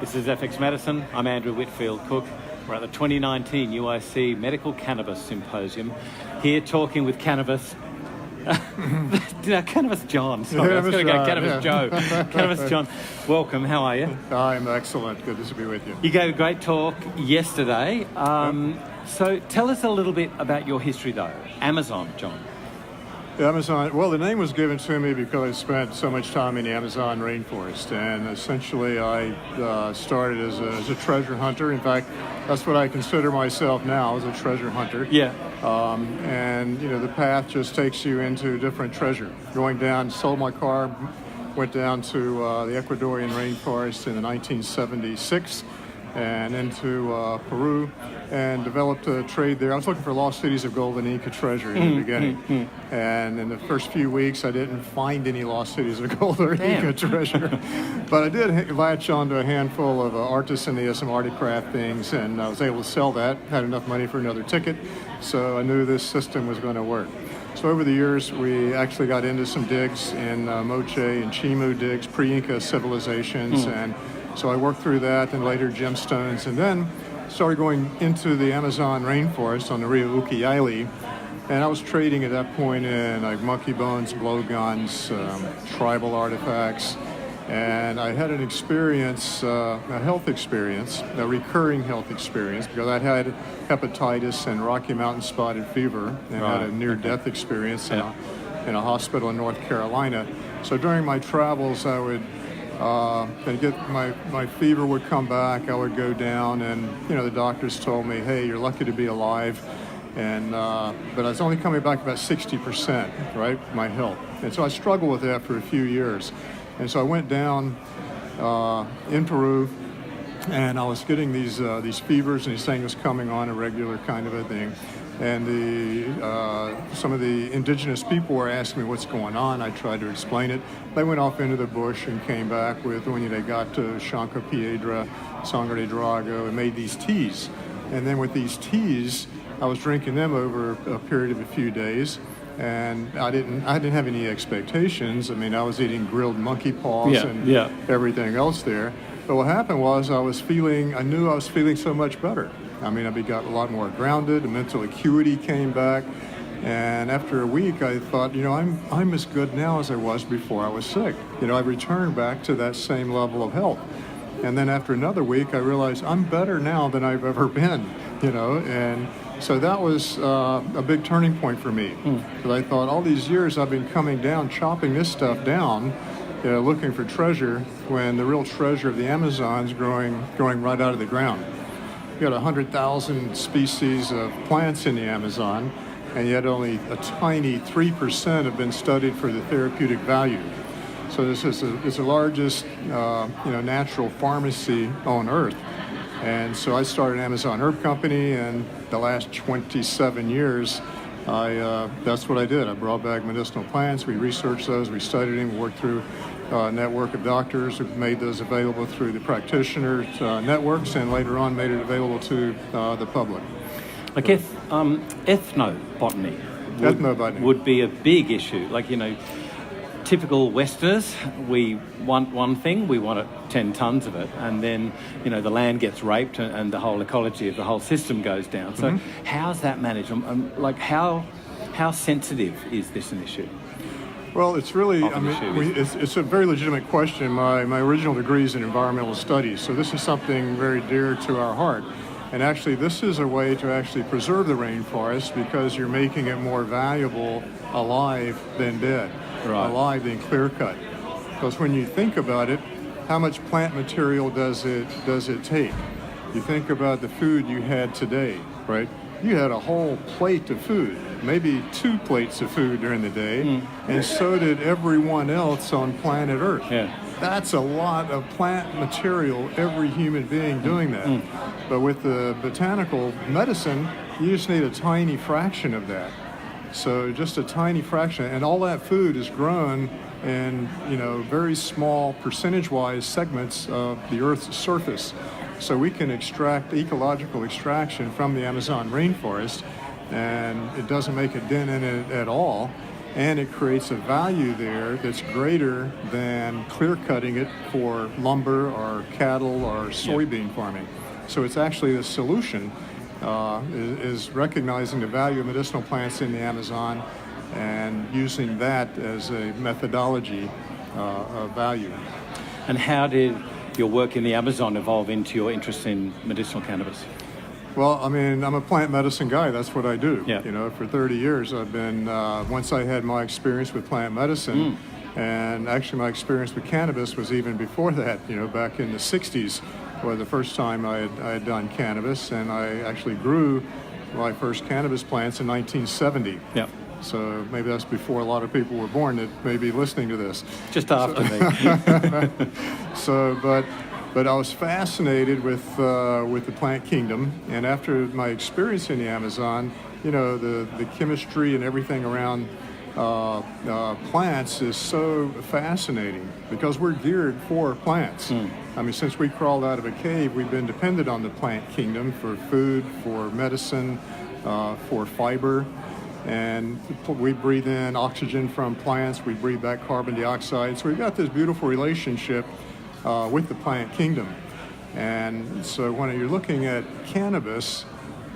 This is FX Medicine. I'm Andrew Whitfield Cook. We're at the 2019 UIC Medicinal Cannabis Symposium. Here talking with Cannabis. Cannabis John. Sorry, I was going to go Cannabis Joe. Cannabis John. Welcome. How are you? I'm excellent. Good to be with you. You gave a great talk yesterday. So tell us a little bit about your history, though. Amazon, John. Amazon, well, the name was given to me because I spent so much time in the Amazon rainforest, and essentially I started as a treasure hunter. In fact, that's what I consider myself now, as a treasure hunter. Yeah. And, you know, the path just takes you into different treasure. Going down, sold my car, went down to the Ecuadorian rainforest in 1976 and into Peru, and developed a trade there. I was looking for lost cities of gold and Inca treasure in the beginning. And in the first few weeks, I didn't find any lost cities of gold or Inca treasure. But I did latch onto a handful of artisanal articraft things, and I was able to sell that, had enough money for another ticket, so I knew this system was going to work. So over the years, we actually got into some digs in Moche and Chimu digs, pre-Inca civilizations, and so I worked through that, and later gemstones, and then started going into the Amazon rainforest on the Rio Ucayali, and I was trading at that point in like monkey bones, blowguns, tribal artifacts, and I had an experience, a health experience, a recurring health experience, because I'd had hepatitis and Rocky Mountain spotted fever, and had a near-death experience in a hospital in North Carolina. So during my travels, I would and get my fever would come back, I would go down, and you know, the doctors told me, hey, you're lucky to be alive, and but I was only coming back about 60%, right, my health. And so I struggled with that for a few years. And so I went down in Peru, and I was getting these fevers, and these things was coming on a regular kind of a thing. And some of the indigenous people were asking me what's going on. I tried to explain it. They went off into the bush and came back with, when they got to Chanca Piedra, Sangre de Drago, and made these teas. And then with these teas, I was drinking them over a period of a few days. And I didn't have any expectations. I mean, I was eating grilled monkey paws and everything else there. But what happened was I knew I was feeling so much better. I mean, I got a lot more grounded, the mental acuity came back, and after a week I thought, you know, I'm as good now as I was before I was sick. You know, I returned back to that same level of health. And then after another week I realized I'm better now than I've ever been, you know, and so that was a big turning point for me. Because I thought all these years I've been coming down, chopping this stuff down, you know, looking for treasure, when the real treasure of the Amazon's growing right out of the ground. You got 100,000 species of plants in the Amazon, and yet only a tiny 3% have been studied for the therapeutic value. So this is the largest, natural pharmacy on Earth. And so I started an Amazon herb company, and the last 27 years, that's what I did. I brought back medicinal plants. We researched those, we studied them, we worked through a network of doctors who made those available through the practitioners networks, and later on made it available to the public. Like ethnobotany would be a big issue. Like, you know, typical Westerners, we want one thing, we want 10 tons of it, and then, you know, the land gets raped and the whole ecology of the whole system goes down. So how's that managed? Like, how sensitive is this an issue? Well, it's really, it's a very legitimate question. My original degree is in environmental studies, so this is something very dear to our heart. And actually, this is a way to actually preserve the rainforest, because you're making it more valuable alive than dead, alive than clear-cut. Because when you think about it, how much plant material does it take? You think about the food you had today, right? You had a whole plate of food, maybe 2 plates of food during the day, and so did everyone else on planet Earth. Yeah. That's a lot of plant material, every human being doing that. But with the botanical medicine, you just need a tiny fraction of that. So just a tiny fraction, and all that food is grown in, you know, very small percentage-wise segments of the Earth's surface. So we can extract ecological extraction from the Amazon rainforest, and it doesn't make a dent in it at all. and it creates a value there that's greater than clear cutting it for lumber or cattle or soybean farming. So it's actually the solution is recognizing the value of medicinal plants in the Amazon and using that as a methodology of value. And how did your work in the Amazon evolve into your interest in medicinal cannabis? Well, I mean, I'm a plant medicine guy. That's what I do. Yeah. You know, for 30 years, I've been, once I had my experience with plant medicine, and actually my experience with cannabis was even before that, you know, back in the 60s was the first time I had done cannabis, and I actually grew my first cannabis plants in 1970. Yeah. So maybe that's before a lot of people were born that may be listening to this. Just after me. So, but I was fascinated with the plant kingdom, and after my experience in the Amazon, you know, the chemistry and everything around plants is so fascinating because we're geared for plants. I mean, since we crawled out of a cave, we've been dependent on the plant kingdom for food, for medicine, for fiber. And we breathe in oxygen from plants, we breathe back carbon dioxide. So we've got this beautiful relationship with the plant kingdom. And so when you're looking at cannabis,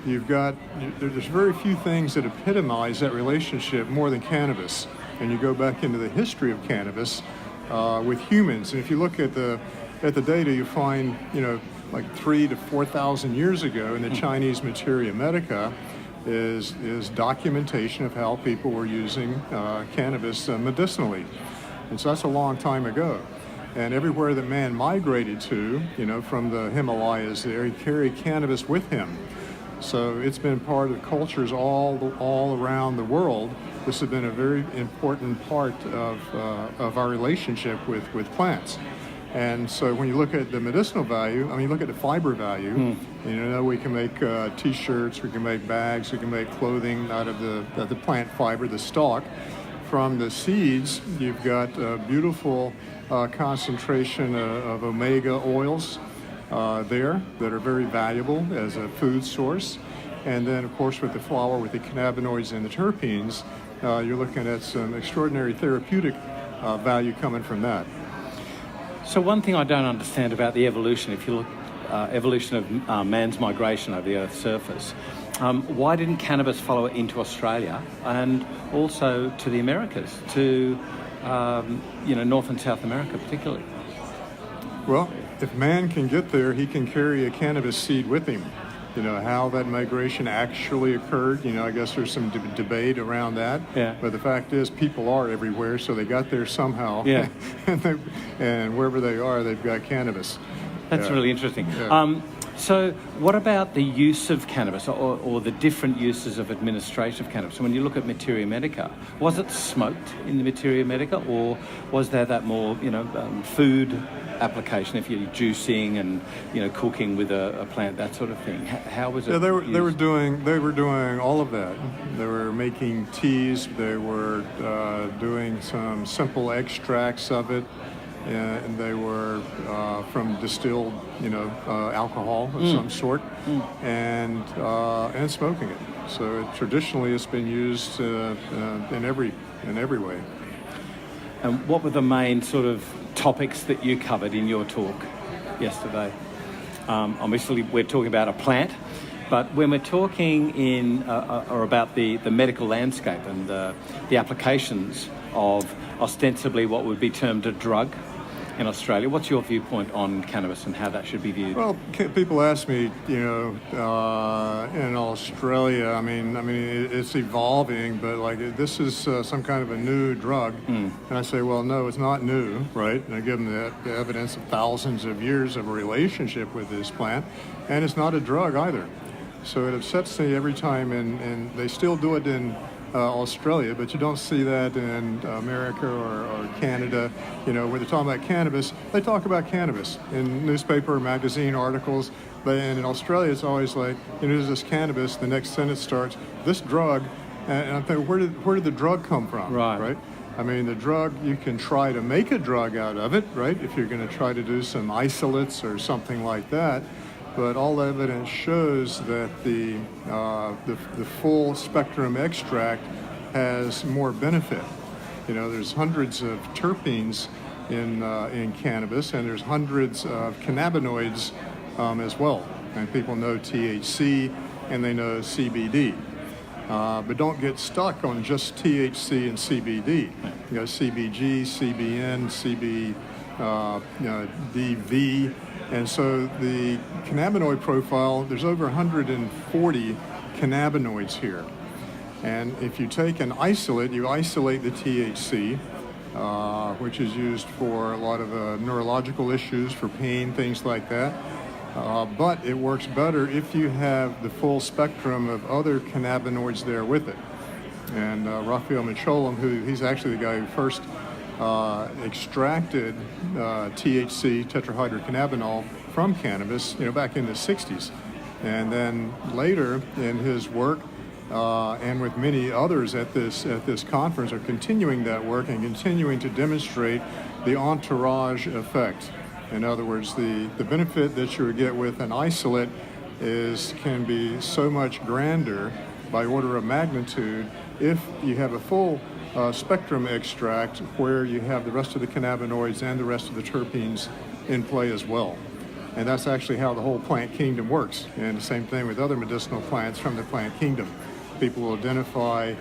there's very few things that epitomize that relationship more than cannabis. And you go back into the history of cannabis with humans. And if you look at the data, you find, you know, like 3,000 to 4,000 years ago in the Chinese Materia Medica, is documentation of how people were using cannabis medicinally. And so that's a long time ago. And everywhere that man migrated to, you know, from the Himalayas there, he carried cannabis with him. So it's been part of cultures all around the world. This has been a very important part of our relationship with plants. And so when you look at the medicinal value, I mean, look at the fiber value. You know, we can make T-shirts, we can make bags, we can make clothing out of the plant fiber, the stalk. From the seeds, you've got a beautiful concentration of omega oils there that are very valuable as a food source. And then, of course, with the flower, with the cannabinoids and the terpenes, you're looking at some extraordinary therapeutic value coming from that. So one thing I don't understand about the evolution, if you look evolution of man's migration over the Earth's surface, why didn't cannabis follow it into Australia and also to the Americas, to you know, North and South America particularly? Well, if man can get there, he can carry a cannabis seed with him. You know, how that migration actually occurred, you know, I guess there's some debate around that. Yeah. But the fact is, people are everywhere, so they got there somehow. Yeah. and wherever they are, they've got cannabis. That's really interesting. Yeah. So what about the use of cannabis or the different uses of administration of cannabis? So when you look at Materia Medica, was it smoked in the Materia Medica, or was there that more, you know, food application, if you're juicing and, you know, cooking with a plant, that sort of thing? How was it? Yeah, they were doing all of that. They were making teas. They were doing some simple extracts of it. And they were from distilled, you know, alcohol of some sort, and smoking it. So traditionally, it's been used in every way. And what were the main sort of topics that you covered in your talk yesterday? Obviously, we're talking about a plant, but when we're talking or about the medical landscape and the applications of ostensibly what would be termed a drug in Australia, what's your viewpoint on cannabis and how that should be viewed? Well, people ask me, you know, in Australia, I mean, it's evolving, but like this is some kind of a new drug, and I say, well, no, it's not new, right? And I give them the evidence of thousands of years of a relationship with this plant, and it's not a drug either. So it upsets me every time, and they still do it in Australia, but you don't see that in America or Canada. You know, when they're talking about cannabis, they talk about cannabis in newspaper, magazine articles. And in Australia, it's always like, you know, there's this cannabis. The next sentence starts, this drug, and I'm thinking, where did the drug come from? Right. I mean, the drug, you can try to make a drug out of it, right? If you're going to try to do some isolates or something like that. But all evidence shows that the full spectrum extract has more benefit. There's hundreds of terpenes in cannabis, and there's hundreds of cannabinoids as well. And people know THC and they know CBD. But don't get stuck on just THC and CBD. CBG, CBN, CBDV. And so the cannabinoid profile, there's over 140 cannabinoids here. And if you take an isolate, you isolate the THC, which is used for a lot of neurological issues, for pain, things like that. But it works better if you have the full spectrum of other cannabinoids there with it. And Raphael Mechoulam, he's actually the guy who first extracted THC, tetrahydrocannabinol, from cannabis, back in the 60s. And then later in his work, and with many others at this conference, are continuing that work and continuing to demonstrate the entourage effect. In other words, the benefit that you would get with an isolate can be so much grander by order of magnitude if you have a full spectrum extract where you have the rest of the cannabinoids and the rest of the terpenes in play as well. And that's actually how the whole plant kingdom works. And the same thing with other medicinal plants from the plant kingdom. People will identify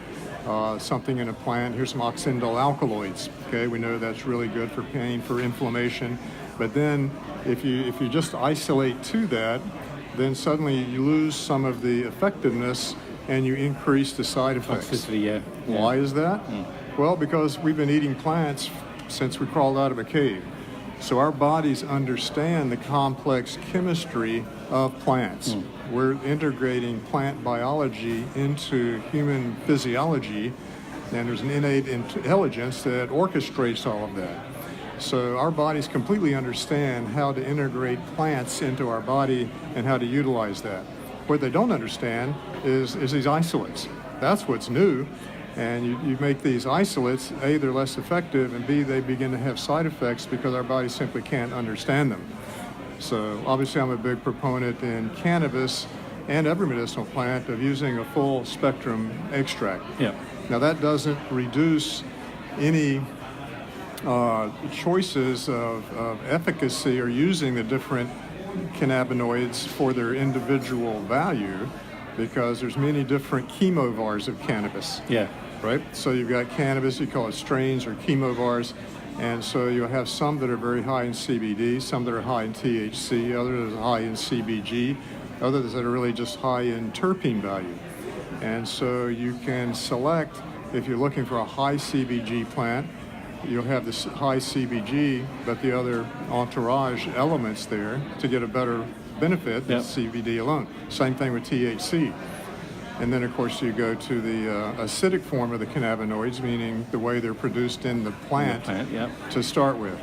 something in a plant. Here's some oxindole alkaloids. Okay, we know that's really good for pain, for inflammation. But then if you just isolate to that, then suddenly you lose some of the effectiveness and you increase the side effects. Toxicity, yeah. Why is that? Well, because we've been eating plants since we crawled out of a cave. So our bodies understand the complex chemistry of plants. We're integrating plant biology into human physiology, and there's an innate intelligence that orchestrates all of that. So our bodies completely understand how to integrate plants into our body and how to utilize that. What they don't understand is these isolates. That's what's new. And you make these isolates, A, they're less effective, and B, they begin to have side effects because our body simply can't understand them. So obviously I'm a big proponent in cannabis and every medicinal plant of using a full spectrum extract. Yeah. Now that doesn't reduce any choices of efficacy or using the different cannabinoids for their individual value, because there's many different chemovars of cannabis. Yeah. Right? So you've got cannabis, you call it strains or chemovars, and so you'll have some that are very high in CBD, some that are high in THC, others that are high in CBG, others that are really just high in terpene value. And so you can select, if you're looking for a high CBG plant, you'll have this high CBG, but the other entourage elements there to get a better benefit than CBD alone. Same thing with THC. And then, of course, you go to the acidic form of the cannabinoids, meaning the way they're produced in the plant, to start with.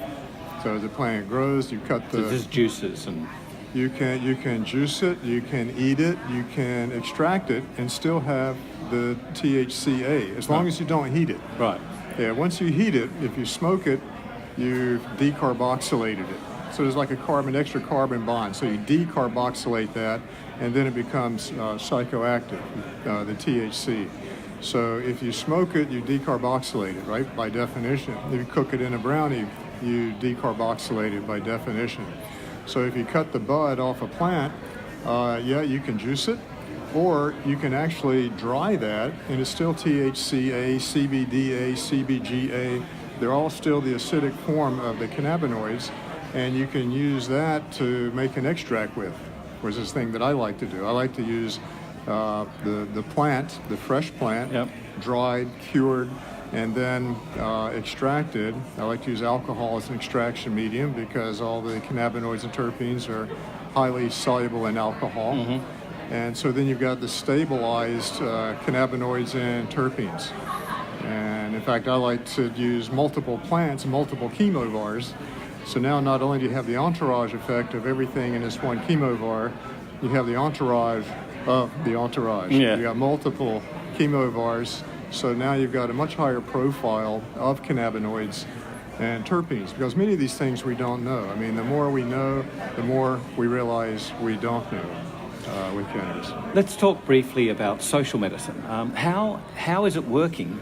So as the plant grows, you cut the... So there's juices and... You can juice it, you can eat it, you can extract it, and still have the THCA, as long as you don't heat it. Right. Yeah, once you heat it, if you smoke it, you've decarboxylated it. So there's like extra carbon bond. So you decarboxylate that, and then it becomes psychoactive, the THC. So if you smoke it, you decarboxylate it, right, by definition. If you cook it in a brownie, you decarboxylate it by definition. So if you cut the bud off a plant, you can juice it, or you can actually dry that, and it's still THCA, CBDA, CBGA. They're all still the acidic form of the cannabinoids, and you can use that to make an extract with, which is this thing that I like to do. I like to use the plant, the fresh plant, dried, cured, and then extracted. I like to use alcohol as an extraction medium because all the cannabinoids and terpenes are highly soluble in alcohol. And so then you've got the stabilized cannabinoids and terpenes. And in fact, I like to use multiple plants, multiple chemovars. So now not only do you have the entourage effect of everything in this one chemovar, you have the entourage of the entourage. Yeah. You got multiple chemovars. So now you've got a much higher profile of cannabinoids and terpenes, because many of these things we don't know. I mean, the more we know, the more we realize we don't know with cannabis. Let's talk briefly about social medicine. How is it working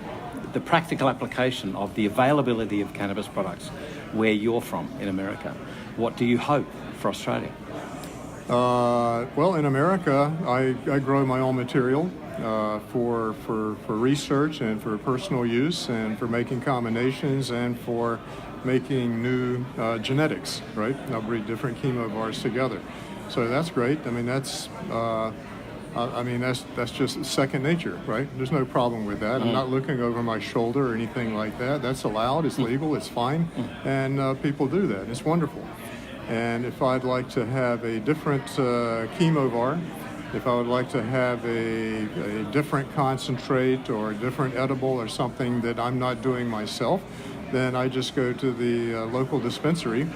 the practical application of the availability of cannabis products where you're from in America. What do you hope for Australia? Well, in America, I grow my own material for research and for personal use and for making combinations and for making new genetics, right? I'll breed different chemovars together. So that's great. I mean, that's just second nature, right? There's no problem with that. I'm not looking over my shoulder or anything like that. That's allowed. It's legal. It's fine. And people do that. It's wonderful. And if I'd like to have a different chemovar, if I would like to have a different concentrate or a different edible or something that I'm not doing myself, then I just go to the local dispensary.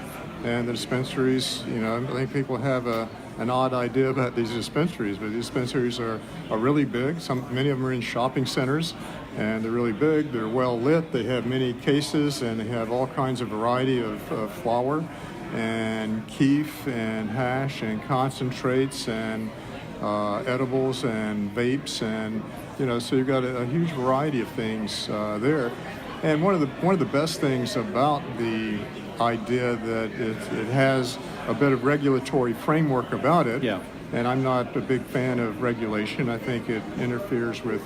And the dispensaries, I think people have an odd idea about these dispensaries, but these dispensaries are really big. Many of them are in shopping centers, and they're really big. They're well lit. They have many cases, and they have all kinds of variety of flower and keef and hash and concentrates and edibles and vapes, and so you've got a huge variety of things there. And one of the best things about the idea that it has a bit of regulatory framework about it. Yeah. And I'm not a big fan of regulation. I think it interferes with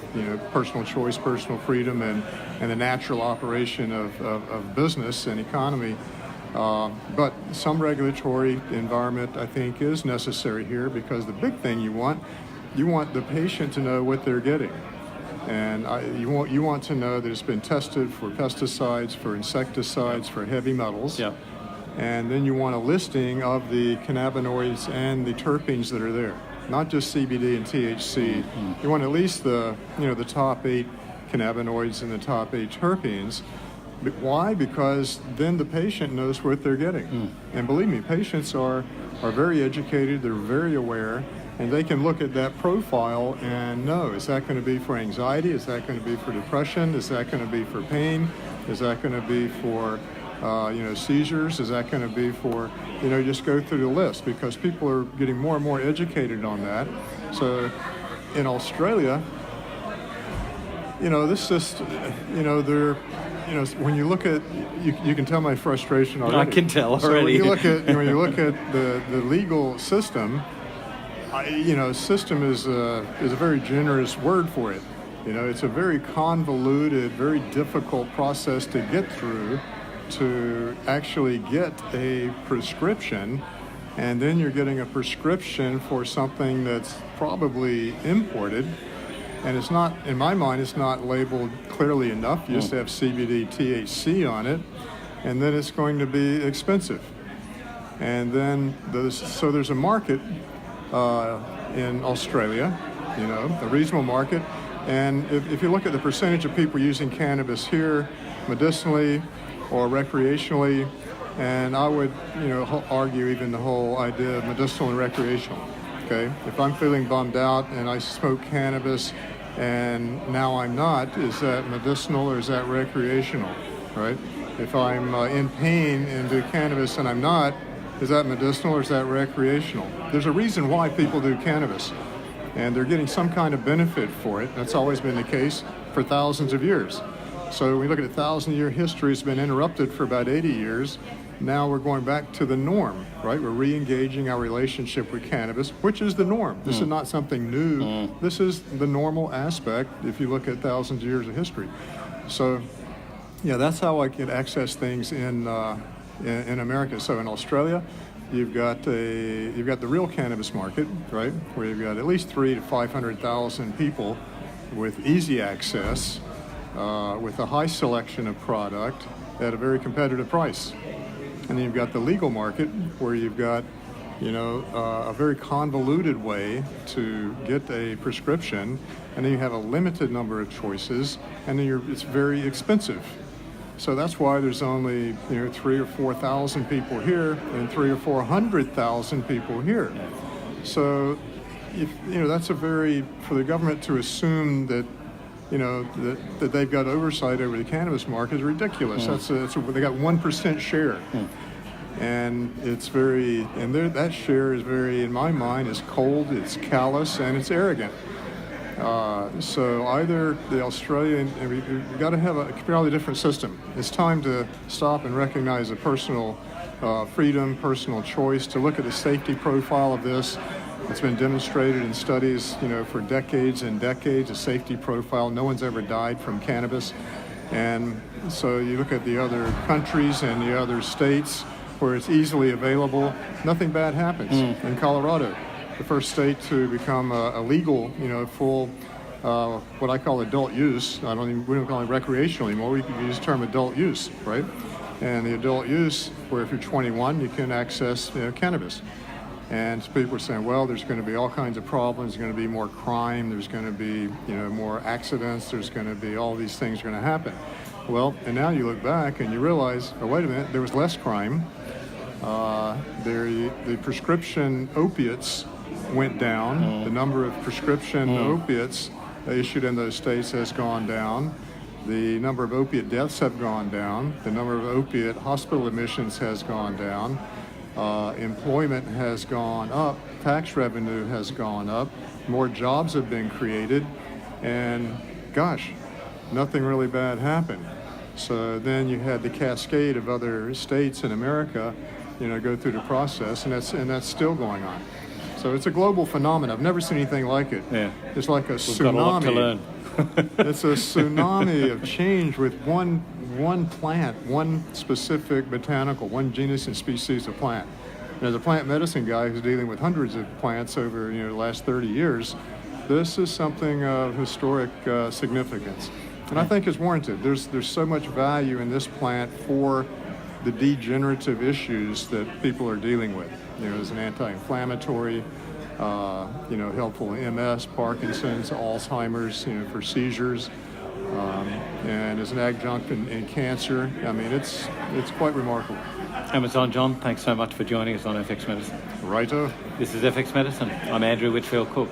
personal choice, personal freedom, and the natural operation of business and economy. But some regulatory environment, I think, is necessary here, because the big thing you want the patient to know what they're getting. And you want to know that it's been tested for pesticides, for insecticides, for heavy metals. Yeah. And then you want a listing of the cannabinoids and the terpenes that are there, not just CBD and THC. You want at least the top 8 cannabinoids and the top 8 terpenes. But why? Because then the patient knows what they're getting. And believe me, patients are very educated, they're very aware, and they can look at that profile and know, is that going to be for anxiety? Is that going to be for depression? Is that going to be for pain? Is that going to be for seizures? Is that going to be for, just go through the list, because people are getting more and more educated on that. So in Australia, this just, when you look at, you can tell my frustration already. I can tell already. So when you look at the legal system, system is a very generous word for it. It's a very convoluted, very difficult process to get through to actually get a prescription, and then you're getting a prescription for something that's probably imported, and it's not, in my mind, it's not labeled clearly enough. You just have CBD, THC on it, and then it's going to be expensive. And then there's a market in Australia, a reasonable market. And if you look at the percentage of people using cannabis here medicinally or recreationally, and I would, argue even the whole idea of medicinal and recreational, okay? If I'm feeling bummed out and I smoke cannabis and now I'm not, is that medicinal or is that recreational, right? If I'm in pain and do cannabis and I'm not, is that medicinal or is that recreational? There's a reason why people do cannabis, and they're getting some kind of benefit for it. That's always been the case for thousands of years. So when we look at a 1,000-year history, it's been interrupted for about 80 years. Now we're going back to the norm, right? We're re-engaging our relationship with cannabis, which is the norm. This is not something new. This is the normal aspect if you look at thousands of years of history. So, yeah, that's how I can access things in America. So in Australia, you've got the real cannabis market, right, where you've got at least 300,000 to 500,000 people with easy access, with a high selection of product at a very competitive price. And then you've got the legal market, where you've got, a very convoluted way to get a prescription, and then you have a limited number of choices, and then it's very expensive. So that's why there's only 3,000 or 4,000 people here and 300,000 or 400,000 people here. So that's for the government to assume that that they've got oversight over the cannabis market is ridiculous. They got 1% share, and that share is very, in my mind, is cold, it's callous, and it's arrogant. So either the Australian, and we've got to have a completely different system. It's time to stop and recognize the personal freedom, personal choice, to look at the safety profile of this. It's been demonstrated in studies, for decades and decades, a safety profile. No one's ever died from cannabis. And so you look at the other countries and the other states where it's easily available, nothing bad happens. In Colorado, the first state to become a legal, full, what I call adult use. We don't call it recreational anymore. We use the term adult use, right? And the adult use, where if you're 21, you can access cannabis. And people are saying, well, there's going to be all kinds of problems. There's going to be more crime. There's going to be, more accidents. There's going to be all these things are going to happen. Well, and now you look back and you realize, oh, wait a minute, there was less crime. The prescription opiates went down. The number of prescription opiates issued in those states has gone down. The number of opiate deaths have gone down. The number of opiate hospital admissions has gone down. Employment has gone up. Tax revenue has gone up. More jobs have been created. And gosh, nothing really bad happened. So then you had the cascade of other states in America, go through the process, and that's still going on. So it's a global phenomenon. I've never seen anything like it. Yeah. It's like a We've tsunami. got a lot to learn. It's a tsunami of change with one plant, one specific botanical, one genus and species of plant. And as a plant medicine guy who's dealing with hundreds of plants over the last 30 years, this is something of historic significance. And I think it's warranted. There's so much value in this plant for the degenerative issues that people are dealing with. As an anti-inflammatory, helpful in MS, Parkinson's, Alzheimer's, for seizures, and as an adjunct in cancer. I mean, it's quite remarkable. Amazon John, thanks so much for joining us on FX Medicine. Righto. This is FX Medicine. I'm Andrew Whitfield Cook.